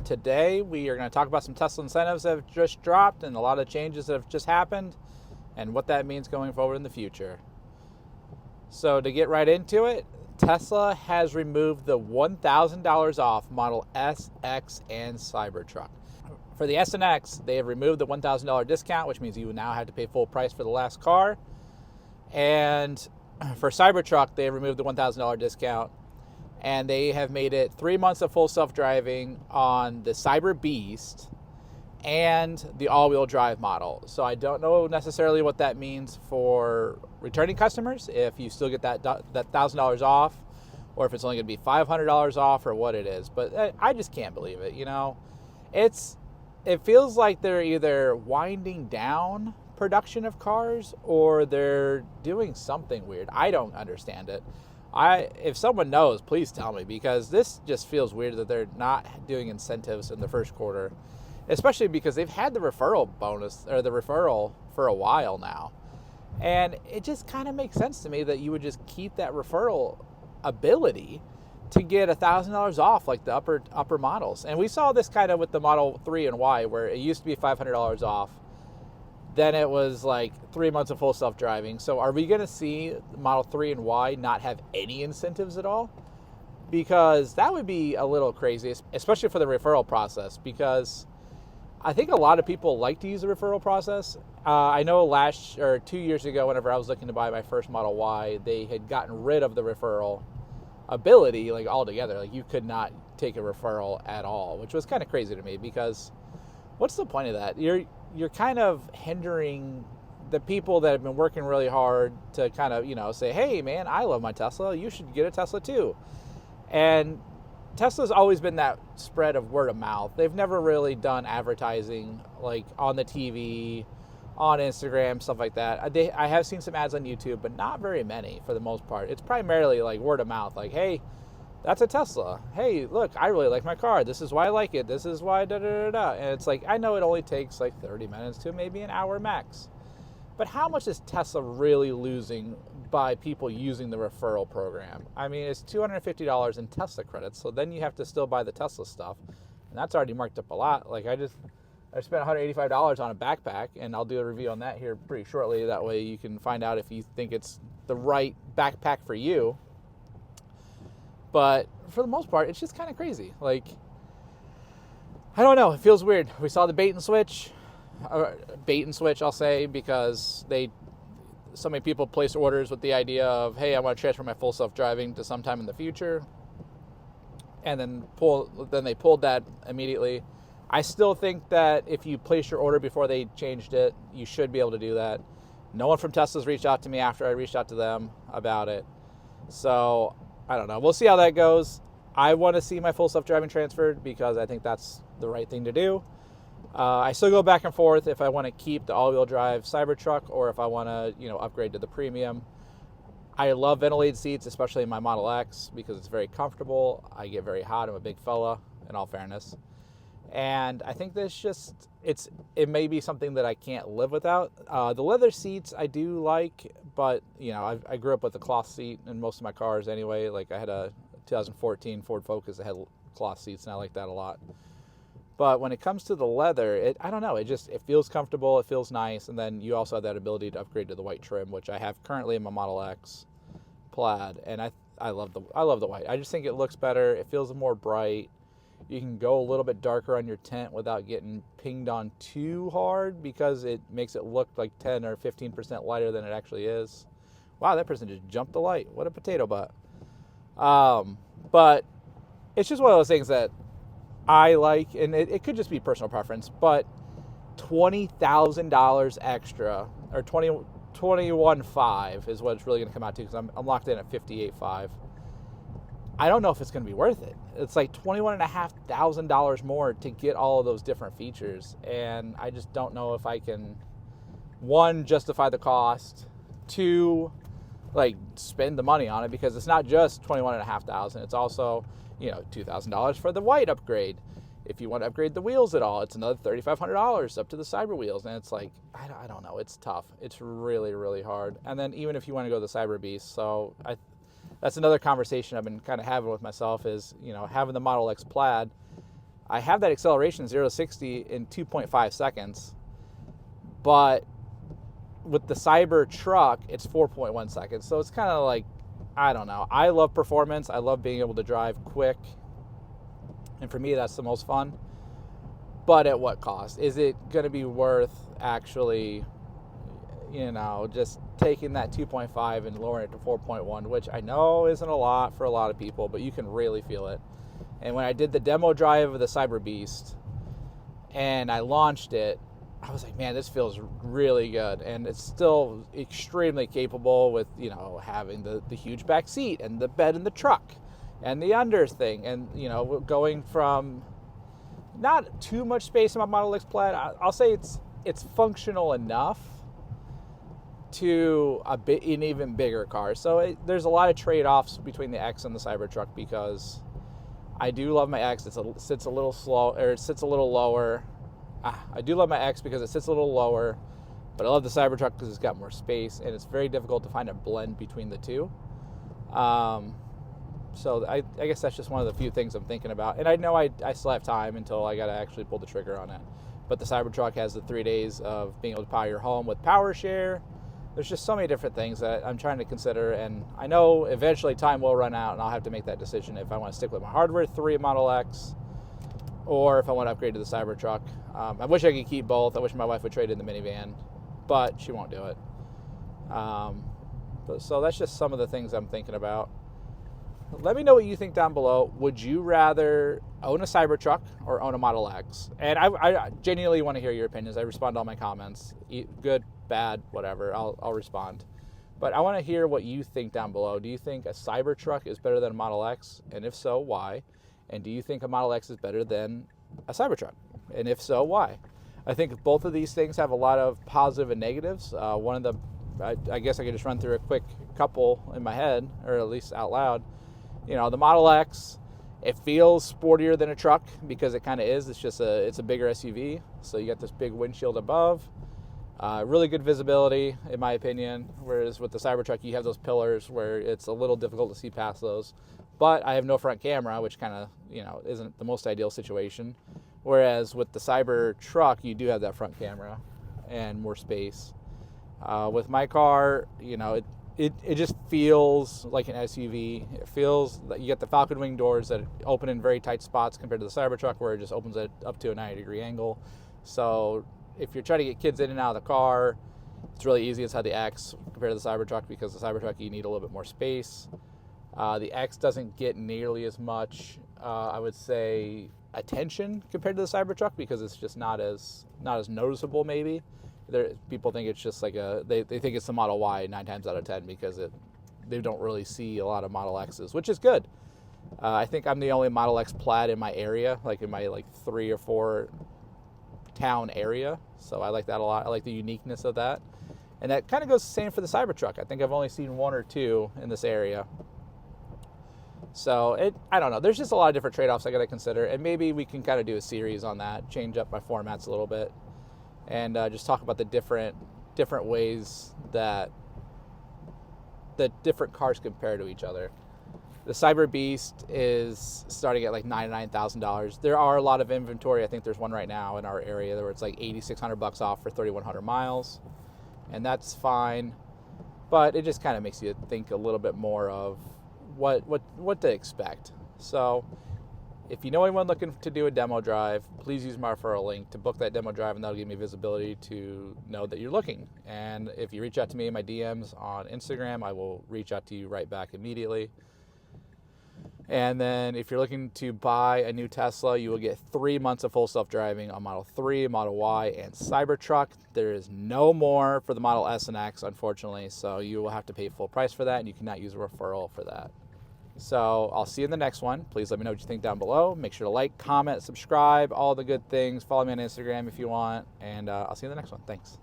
Today we are going to talk about some Tesla incentives that have just dropped and a lot of changes that have just happened and what that means going forward in the future. So to get right into it, Tesla has removed the $1,000 off Model S, X, and Cybertruck. For the S and X, they have removed the $1,000 discount, which means you now have to pay full price for the last car. And for Cybertruck, they have removed the $1,000 discount, and they have made it 3 months of full self-driving on the Cyberbeast and the all-wheel drive model. So I don't know necessarily what that means for returning customers, if you still get that $1,000 off, or if it's only going to be $500 off, or what it is. But I just can't believe it. You know, it feels like they're either winding down production of cars or they're doing something weird. I don't understand it. If someone knows, please tell me, because this just feels weird that they're not doing incentives in the first quarter, especially because they've had the referral bonus or the referral for a while now. And it just kind of makes sense to me that you would just keep that referral ability to get $1,000 off, like the upper models. And we saw this kind of with the Model 3 and Y, where it used to be $500 off. Then it was like 3 months of full self-driving. So are we going to see Model 3 and Y not have any incentives at all? Because that would be a little crazy, especially for the referral process, because I think a lot of people like to use the referral process. I know 2 years ago, whenever I was looking to buy my first Model Y, they had gotten rid of the referral ability, like, altogether. Like, you could not take a referral at all, which was kind of crazy to me, because what's the point of that? You're kind of hindering the people that have been working really hard to kind of, say, hey, man, I love my Tesla. You should get a Tesla too. And Tesla's always been that spread of word of mouth. They've never really done advertising like on the TV, on Instagram, stuff like that. I have seen some ads on YouTube, but not very many for the most part. It's primarily like word of mouth, like, hey, that's a Tesla. Hey, look, I really like my car. This is why I like it. This is why da-da-da-da. And it's like, I know it only takes like 30 minutes to maybe an hour max. But how much is Tesla really losing by people using the referral program? I mean, it's $250 in Tesla credits, so then you have to still buy the Tesla stuff. And that's already marked up a lot. Like, I spent $185 on a backpack, and I'll do a review on that here pretty shortly. That way you can find out if you think it's the right backpack for you. But for the most part, it's just kind of crazy. Like, I don't know. It feels weird. We saw the bait and switch, I'll say, because so many people placed orders with the idea of, hey, I want to transfer my full self-driving to sometime in the future. And then they pulled that immediately. I still think that if you place your order before they changed it, you should be able to do that. No one from Tesla's reached out to me after I reached out to them about it. So I don't know. We'll see how that goes. I want to see my full self-driving transferred because I think that's the right thing to do. I still go back and forth if I want to keep the all-wheel drive Cybertruck or if I want to, upgrade to the premium. I love ventilated seats, especially in my Model X, because it's very comfortable. I get very hot. I'm a big fella, in all fairness. And I think it may be something that I can't live without. The leather seats I do like, but I grew up with a cloth seat in most of my cars anyway. Like, I had a 2014 Ford Focus that had cloth seats, and I like that a lot. But when it comes to the leather, I don't know. It feels comfortable. It feels nice. And then you also have that ability to upgrade to the white trim, which I have currently in my Model X Plaid, and I love the white. I just think it looks better. It feels more bright. You can go a little bit darker on your tint without getting pinged on too hard, because it makes it look like 10 or 15% lighter than it actually is. Wow, that person just jumped the light. What a potato butt. But it's just one of those things that I like, and it could just be personal preference, but $20,000 extra, or $21,500 is what it's really going to come out to, because I'm locked in at $58,500. I don't know if it's going to be worth it. It's like $21,500 more to get all of those different features, and I just don't know if I can, one, justify the cost, two, like, spend the money on it, because it's not just $21,500. It's also, $2,000 for the white upgrade. If you want to upgrade the wheels at all, it's another $3,500 up to the Cyber wheels. And it's like, I don't know. It's tough. It's really, really hard. And then even if you want to go the Cyberbeast, so that's another conversation I've been kind of having with myself is, having the Model X Plaid I have that acceleration 0 to 60 in 2.5 seconds, but with the Cybertruck, it's 4.1 seconds. So it's kind of like, I don't know. I love performance. I love being able to drive quick. And for me, that's the most fun. But at what cost? Is it going to be worth actually, just taking that 2.5 and lowering it to 4.1, which I know isn't a lot for a lot of people, but you can really feel it. And when I did the demo drive of the Cyberbeast and I launched it, I was like, man, this feels really good. And it's still extremely capable with, having the huge back seat and the bed in the truck and the under thing. And, going from not too much space in my Model X Plaid, I'll say it's functional enough to an even bigger car. So there's a lot of trade-offs between the X and the Cybertruck, because I do love my X. It sits a little slow, or it sits a little lower. I do love my X because it sits a little lower, but I love the Cybertruck because it's got more space, and it's very difficult to find a blend between the two. So I guess that's just one of the few things I'm thinking about. And I know I still have time until I got to actually pull the trigger on it. But the Cybertruck has the 3 days of being able to power your home with power share. There's just so many different things that I'm trying to consider, and I know eventually time will run out and I'll have to make that decision if I want to stick with my hardware 3 Model X or if I want to upgrade to the Cybertruck. I wish I could keep both. I wish my wife would trade in the minivan, but she won't do it. So that's just some of the things I'm thinking about. Let me know what you think down below. Would you rather own a Cybertruck or own a Model X? And I genuinely want to hear your opinions. I respond to all my comments. Good, bad, whatever. I'll respond. But I want to hear what you think down below. Do you think a Cybertruck is better than a Model X? And if so, why? And do you think a Model X is better than a Cybertruck? And if so, why? I think both of these things have a lot of positive and negatives. I guess I could just run through a quick couple in my head, or at least out loud. The Model X, it feels sportier than a truck because it kind of is. It's a bigger SUV. So you got this big windshield above. Really good visibility, in my opinion. Whereas with the Cybertruck, you have those pillars where it's a little difficult to see past those. But I have no front camera, which kind of, isn't the most ideal situation. Whereas with the Cybertruck, you do have that front camera and more space. With my car, it just feels like an SUV. It feels that you get the Falcon Wing doors that open in very tight spots compared to the Cybertruck, where it just opens it up to a 90-degree angle. So if you're trying to get kids in and out of the car, it's really easy inside the X compared to the Cybertruck, because the Cybertruck, you need a little bit more space. The X doesn't get nearly as much, I would say, attention compared to the Cybertruck, because it's just not as noticeable, maybe. People think it's just like they think it's the Model Y 9 times out of 10, because they don't really see a lot of Model X's, which is good. I think I'm the only Model X Plaid in my area, like in my 3 or 4 town area. So I like that a lot. I like the uniqueness of that. And that kind of goes the same for the Cybertruck. I think I've only seen 1 or 2 in this area. So I don't know. There's just a lot of different trade-offs I got to consider, and maybe we can kind of do a series on that, change up my formats a little bit, and just talk about the different ways that the different cars compare to each other. The Cyberbeast is starting at like $99,000. There are a lot of inventory. I think there's one right now in our area where it's like $8,600 off for 3,100 miles, and that's fine. But it just kind of makes you think a little bit more of what to expect. So if you know anyone looking to do a demo drive, please use my referral link to book that demo drive, and that'll give me visibility to know that you're looking. And if you reach out to me in my DMs on Instagram, I will reach out to you right back immediately. And then if you're looking to buy a new Tesla, you will get 3 months of full self-driving on Model 3, Model Y, and Cybertruck. There is no more for the Model S and X, unfortunately, so you will have to pay full price for that, and you cannot use a referral for that. So I'll see you in the next one. Please let me know what you think down below. Make sure to like, comment, subscribe, all the good things. Follow me on Instagram if you want, and I'll see you in the next one. Thanks.